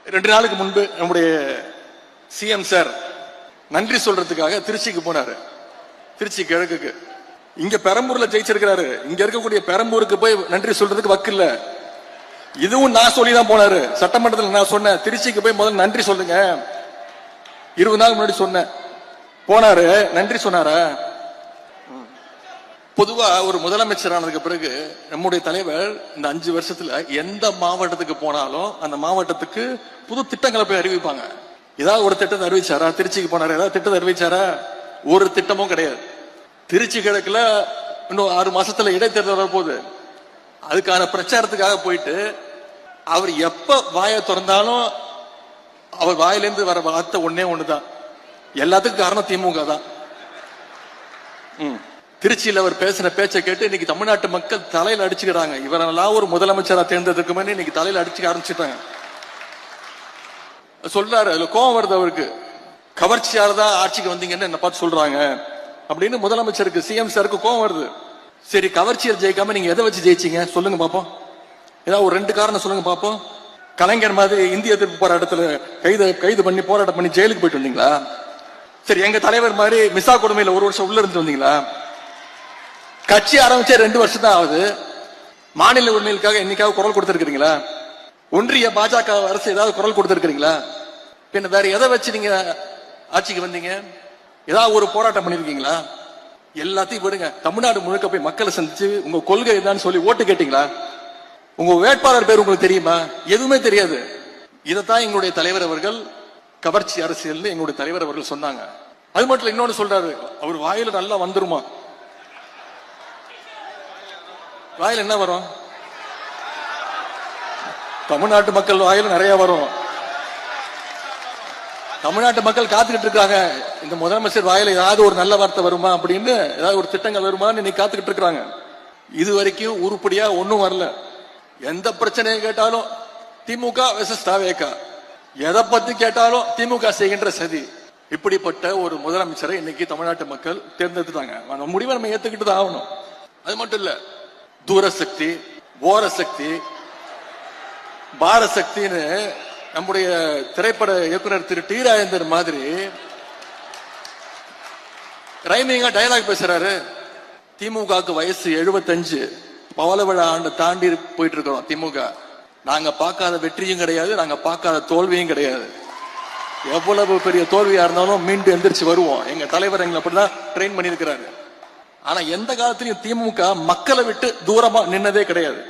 2 நாளுக்கு முன்பு நம்முடைய சிஎம் சார் நன்றி சொல்றதுக்காக திருச்சிக்கு போனாரு. திருச்சி கிழக்குக்கு. இங்க பெரம்பூர்ல ஜெயிச்சிருக்கிறாரு. இங்க இருக்கக்கூடிய பெரம்பூருக்கு போய் நன்றி சொல்றதுக்கு வக்கில்ல. இதுவும் நான் சொல்லிதான் போனாரு. சட்டமன்றத்தில் நான் சொன்னேன், திருச்சிக்கு போய் முதல்ல நன்றி சொல்லுங்க. 20 நாள் முன்னாடி சொன்னேன். போனாரு, நன்றி சொன்னாரா? பொதுவா ஒரு முதலமைச்சரானதுக்கு பிறகு நம்முடைய தலைவர் இந்த 5 வருஷத்துல எந்த மாவட்டத்துக்கு போனாலும் அந்த மாவட்டத்துக்கு புது திட்டங்களை போய் அறிவிப்பாங்க. ஏதாவது ஒரு திட்டத்தை அறிவிச்சாரா? திருச்சிக்கு போனாரு, ஏதாவது திட்டத்தை அறிவிச்சாரா? ஒரு திட்டமும் கிடையாது. திருச்சி கிழக்குல இன்னும் 6 மாசத்துல இடைத்தேர்தல் வரப்போகுது. அதுக்கான பிரச்சாரத்துக்காக போயிட்டு அவர் எப்ப வாயை திறந்தாலும் அவர் வாயிலிருந்து வர வார்த்தை ஒண்ணுதான், எல்லாத்துக்கும் காரணம் திமுக தான். திருச்சியில் அவர் பேசின பேச்சை கேட்டு இன்னைக்கு தமிழ்நாட்டு மக்கள் தலையில அடிச்சுக்கிறாங்க. இவரெல்லாம் ஒரு முதலமைச்சரா தேர்ந்ததுக்கு முன்னே இன்னைக்கு தலையில அடிச்சுக்க ஆரம்பிச்சுட்டாங்க. சொல்றாரு, அதுல கோபம் வருது அவருக்கு. கவர்ச்சியால தான் ஆட்சிக்கு வந்தீங்கன்னு என்ன பார்த்து சொல்றாங்க அப்படின்னு முதலமைச்சருக்கு, சிஎம் சாருக்கு கோபம் வருது. சரி, கவர்ச்சியர் ஜெயிக்காம நீங்க எதை வச்சு ஜெயிச்சீங்க சொல்லுங்க பாப்போம். ஏதாவது ஒரு 2 காரணம் சொல்லுங்க பாப்போம். கலைஞர் மாதிரி இந்திய எதிர்ப்பு போராட்டத்துல கைது பண்ணி போராட்டம் பண்ணி ஜெயிலுக்கு போயிட்டு வந்தீங்களா? சரி, எங்க தலைவர் மாதிரி மிசா கொடுமையில 1 வருஷம் உள்ள இருந்து வந்தீங்களா? கட்சி ஆரம்பிச்சே 2 வருஷம் தான் ஆகுது. மாநில உரிமைகளுக்காக என்னைக்காவது குரல் கொடுத்திருக்கீங்களா? ஒன்றிய பாஜக அரசு ஏதாவது குரல் கொடுத்திருக்கீங்களா? பின்ன வேற எதை வச்சு நீங்க ஆட்சிக்கு வந்தீங்க? ஏதாவது ஒரு போராட்டம் பண்ணிருக்கீங்களா? எல்லாத்தையும் விடுங்க. தமிழ்நாடு முழுக்க போய் மக்களை சந்திச்சு உங்க கொள்கை என்னன்னு சொல்லி ஓட்டு கேட்டீங்களா? உங்க வேட்பாளர் பேர் உங்களுக்கு தெரியுமா? எதுவுமே தெரியாது. இதைத்தான் எங்களுடைய தலைவர் அவர்கள் கவர்ச்சி அரசியல் எங்களுடைய தலைவர் அவர்கள் சொன்னாங்க. அது மட்டும் இன்னொன்னு சொல்றாரு, அவர் வாயில நல்லா வந்துருமா? வாயில என்ன வரும்? தமிழ்நாட்டு மக்கள் வாயில நிறைய வரும். தமிழ்நாட்டு மக்கள் காத்துக்கிட்டு இருக்காங்க, இந்த முதலமைச்சர் வாயில ஏதாவது ஒரு நல்ல வார்த்தை வருமா அப்படின்னு, ஏதாவது ஒரு திட்டங்கள் வருமான்னு இன்னைக்கு காத்துக்கிட்டு இருக்காங்க. இது வரைக்கும் உருப்படியா ஒன்னும் வரல. எந்த பிரச்சனையை கேட்டாலும் திமுக வெர்சஸ் தாவேகா, எதை பத்தி கேட்டாலும் திமுக செய்கின்ற சதி. இப்படிப்பட்ட ஒரு முதலமைச்சரை இன்னைக்கு தமிழ்நாட்டு மக்கள் தேர்ந்தெடுத்தாங்க. அந்த முடிவை நம்ம ஏத்துக்கிட்டு தான் ஆகணும். அது மட்டும் இல்ல, தூரசக்தி, ஓரசக்தி, பாரசக்தின்னு நம்முடைய திரைப்பட இயக்குனர் திரு டி ராஜேந்தர் மாதிரி ரைமிங்கா டயலாக் பேசுறாரு. திமுகவுக்கு வயசு 75, பவள விழா ஆண்டு தாண்டி போயிட்டு இருக்கிறோம். திமுக நாங்க பார்க்காத வெற்றியும் கிடையாது, நாங்க பார்க்காத தோல்வியும் கிடையாது. எவ்வளவு பெரிய தோல்வியா இருந்தாலும் மீண்டும் எந்திரிச்சு வருவோம். எங்க தலைவர் எங்களை அப்படிதான் ட்ரெயின் பண்ணிருக்கிறாரு. ஆனா எந்த காலத்திலையும் திமுக மக்களை விட்டு தூரமா நின்னதே கிடையாது.